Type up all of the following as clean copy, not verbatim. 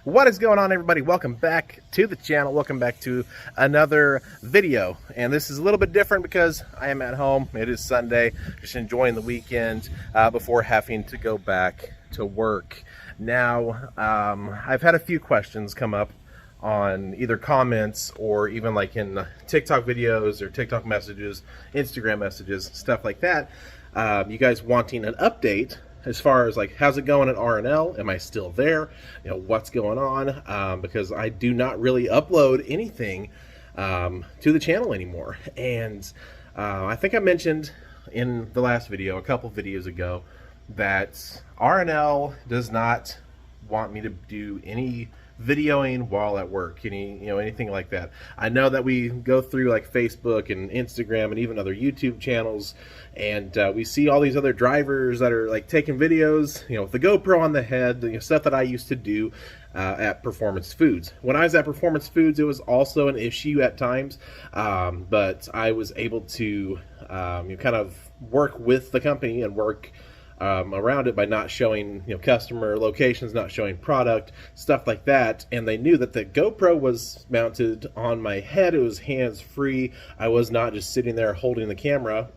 What is going on, everybody? Welcome back to the channel. Welcome back to another video. And this is a little bit different because I am at home. It is Sunday, just enjoying the weekend before having to go back to work. Now, I've had a few questions come up on either comments or even like in TikTok videos or TikTok messages, Instagram messages, stuff like that. You guys wanting an update as far as like, how's it going at R+L? Am I still there? You know, what's going on? Because I do not really upload anything to the channel anymore. And I think I mentioned in the last video, a couple videos ago, that R+L does not want me to do any videoing while at work, anything like that. I know that we go through like Facebook and Instagram and even other YouTube channels, and we see all these other drivers that are like taking videos, with the GoPro on the head, stuff that I used to do at Performance Foods. When I was at Performance Foods, it was also an issue at times, but I was able to kind of work with the company and work around it by not showing customer locations, not showing product, stuff like that. And they knew that the GoPro was mounted on my head. It was hands-free. I was not just sitting there holding the camera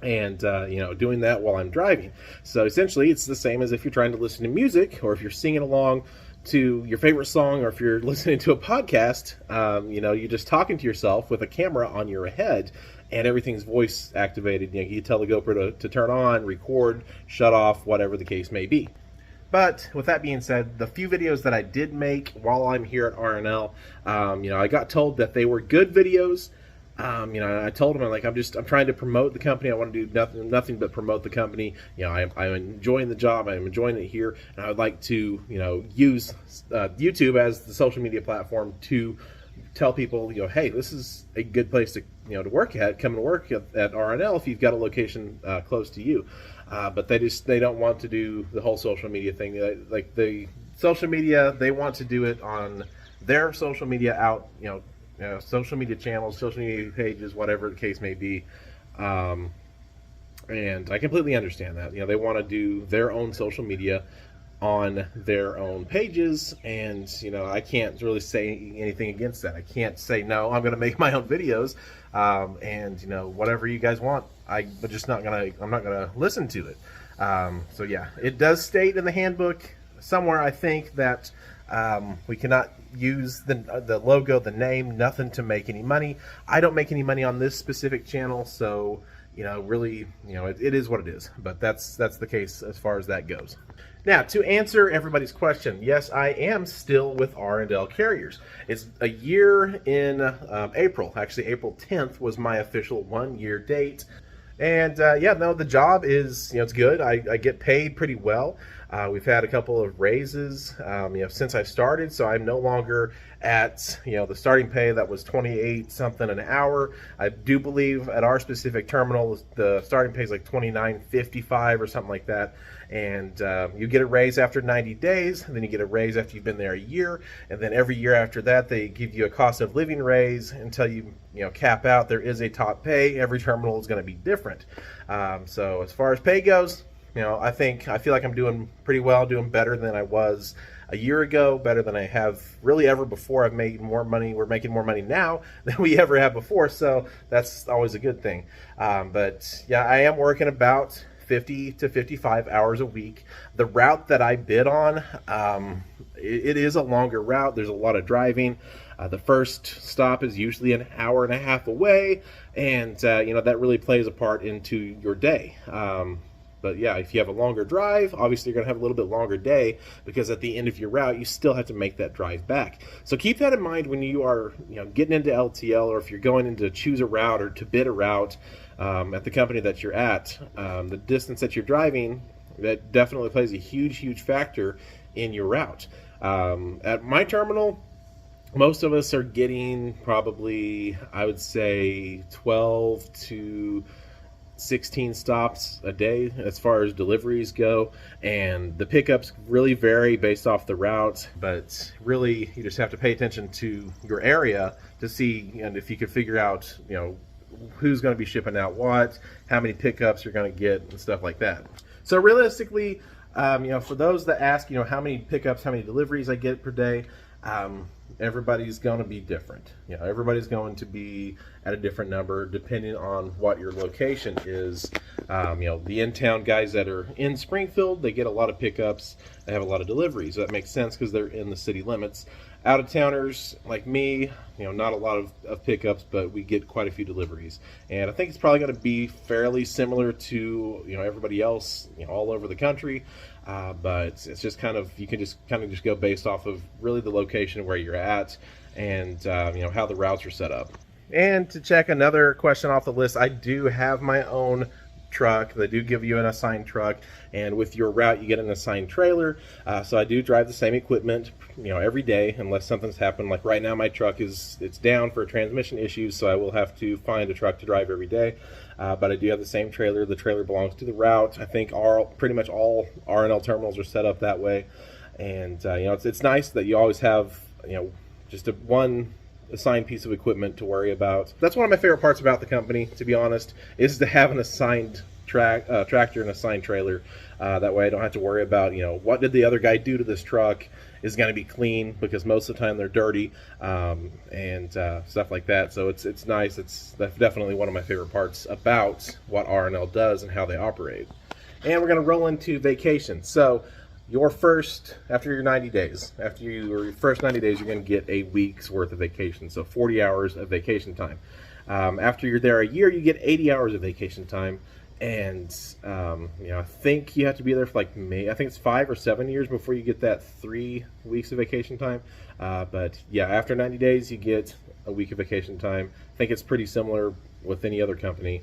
and doing that while I'm driving. So essentially it's the same as if you're trying to listen to music, or if you're singing along to your favorite song, or if you're listening to a podcast. You're just talking to yourself with a camera on your head, and everything's voice activated. You tell the GoPro to turn on, record, shut off, whatever the case may be. But with that being said, the few videos that I did make while I'm here at R+L, I got told that they were good videos. I told them, I'm trying to promote the company. I want to do nothing but promote the company. I'm enjoying the job. I'm enjoying it here, and I would like to, use YouTube as the social media platform to tell people, hey, this is a good place to, to work at. Come and work at R+L if you've got a location close to you. But they don't want to do the whole social media thing. Like the social media, they want to do it on their social media social media channels, social media pages, whatever the case may be. And I completely understand that. They want to do their own social media on their own pages, and I can't really say anything against that. I can't say, no, I'm going to make my own videos, and whatever you guys want, I'm not going to listen to it. So yeah, it does state in the handbook somewhere, I think, that we cannot use the logo, the name, nothing to make any money. I don't make any money on this specific channel, so really, it is what it is. But that's the case as far as that goes. Now, to answer everybody's question, yes, I am still with R+L Carriers. It's a year in April. Actually, April 10th was my official 1-year date. And the job is, it's good. I get paid pretty well. We've had a couple of raises, since I started, so I'm no longer at, the starting pay that was 28 something an hour. I do believe at our specific terminal, the starting pay is like $29.55 or something like that. And you get a raise after 90 days, and then you get a raise after you've been there a year, and then every year after that, they give you a cost of living raise until you cap out. There is a top pay. Every terminal is going to be different. So as far as pay goes, I feel like I'm doing pretty well, doing better than I was a year ago, better than I have really ever before. I've made more money. We're making more money now than we ever have before, so that's always a good thing. But yeah, I am working about 50 to 55 hours a week. The route that I bid on, it is a longer route. There's a lot of driving. The first stop is usually an hour and a half away, and that really plays a part into your day. But yeah, if you have a longer drive, obviously you're going to have a little bit longer day, because at the end of your route, you still have to make that drive back. So keep that in mind when you are getting into LTL, or if you're going in to choose a route or to bid a route at the company that you're at. The distance that you're driving, that definitely plays a huge factor in your route. At my terminal, most of us are getting probably, I would say, 12 to 16 stops a day as far as deliveries go, and the pickups really vary based off the route, but really you just have to pay attention to your area to see, and if you can figure out who's going to be shipping out what, how many pickups you're going to get, and stuff like that. So realistically, For those that ask, how many pickups, how many deliveries I get per day, everybody's going to be different. Everybody's going to be at a different number depending on what your location is. The in-town guys that are in Springfield, they get a lot of pickups, they have a lot of deliveries. That makes sense because they're in the city limits. Out-of-towners like me, not a lot of pickups, but we get quite a few deliveries. And I think it's probably going to be fairly similar to everybody else all over the country. But it's just you can just go based off of really the location where you're at and how the routes are set up. And to check another question off the list, I do have my own truck. They do give you an assigned truck, and with your route you get an assigned trailer. So I do drive the same equipment every day unless something's happened. Like right now my truck it's down for a transmission issue, so I will have to find a truck to drive every day. But I do have the same trailer. The trailer belongs to the route. I think pretty much all R+L terminals are set up that way. And it's nice that you always have just one assigned piece of equipment to worry about. That's one of my favorite parts about the company, to be honest, is to have an assigned tractor and assigned trailer. That way I don't have to worry about what did the other guy do to this truck. Is going to be clean, because most of the time they're dirty, and stuff like that. So it's nice. That's definitely one of my favorite parts about what R+L does and how they operate. And we're going to roll into vacation. So after your 90 days, after your first 90 days, you're going to get a week's worth of vacation. So 40 hours of vacation time. After you're there a year, you get 80 hours of vacation time. And I think you have to be there for I think it's 5 or 7 years before you get that 3 weeks of vacation time. But yeah, after 90 days, you get a week of vacation time. I think it's pretty similar with any other company.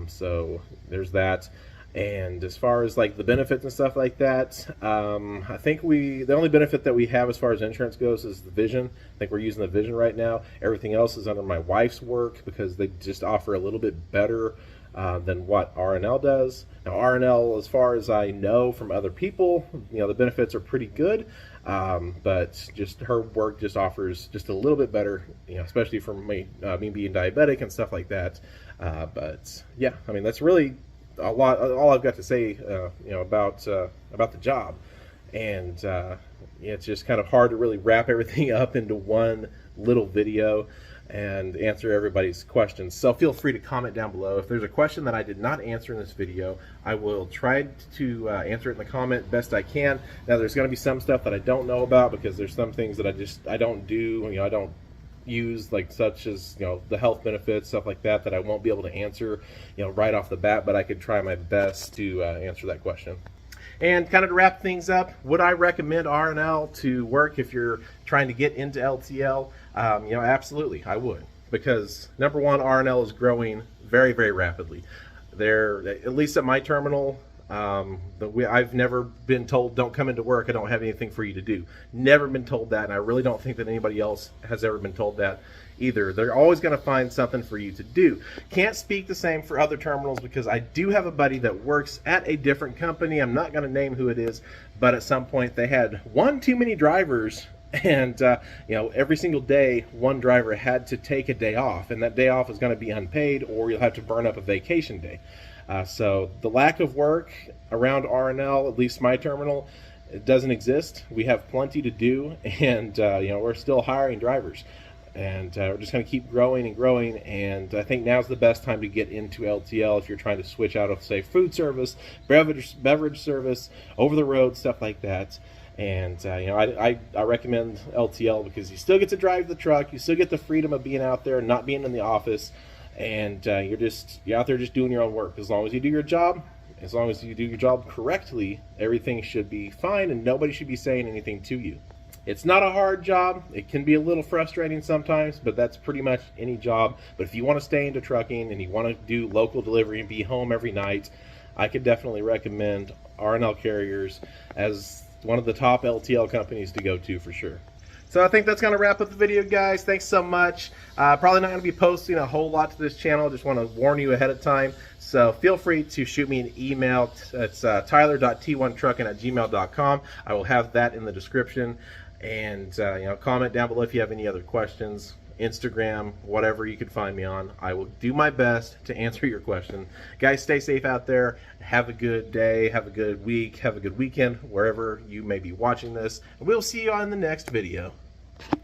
So there's that. And as far as the benefits and stuff like that, I think the only benefit that we have as far as insurance goes is the vision. I think we're using the vision right now. Everything else is under my wife's work because they just offer a little bit better than what R+L does. Now R+L, as far as I know from other people, the benefits are pretty good, but just her work just offers just a little bit better, especially for me being diabetic and stuff like that. But yeah, I mean, that's really all I've got to say about the job. And it's just kind of hard to really wrap everything up into one little video and answer everybody's questions. So feel free to comment down below. If there's a question that I did not answer in this video, I will try to answer it in the comment best I can. Now there's going to be some stuff that I don't know about, because there's some things that I don't do, I don't use, such as the health benefits, stuff like that I won't be able to answer right off the bat, but I could try my best to answer that question. And kind of to wrap things up, would I recommend R+L to work if you're trying to get into LTL? Absolutely, I would. Because number one, R+L is growing very, very rapidly. They're, at least at my terminal, I've never been told, don't come into work, I don't have anything for you to do. Never been told that, and I really don't think that anybody else has ever been told that either. They're always going to find something for you to do. Can't speak the same for other terminals, because I do have a buddy that works at a different company. I'm not going to name who it is, but at some point they had one too many drivers, and every single day one driver had to take a day off, and that day off is going to be unpaid, or you'll have to burn up a vacation day. So the lack of work around R+L, at least my terminal, it doesn't exist. We have plenty to do, and we're still hiring drivers. And we're just going to keep growing and growing, and I think now's the best time to get into LTL if you're trying to switch out of, say, food service, beverage service, over the road, stuff like that. And I recommend LTL because you still get to drive the truck, you still get the freedom of being out there and not being in the office, and you're out there just doing your own work. As long as you do your job, as long as you do your job correctly, everything should be fine, and nobody should be saying anything to you. It's not a hard job. It can be a little frustrating sometimes, but that's pretty much any job. But if you want to stay into trucking and you want to do local delivery and be home every night, I could definitely recommend R+L Carriers as one of the top LTL companies to go to for sure. So I think that's going to wrap up the video, guys. Thanks so much. Probably not going to be posting a whole lot to this channel. Just want to warn you ahead of time. So feel free to shoot me an email. It's tyler.t1trucking@gmail.com. I will have that in the description. And comment down below if you have any other questions. Instagram, whatever you can find me on. I will do my best to answer your question. Guys, stay safe out there. Have a good day, have a good week, have a good weekend, wherever you may be watching this. And we'll see you on the next video.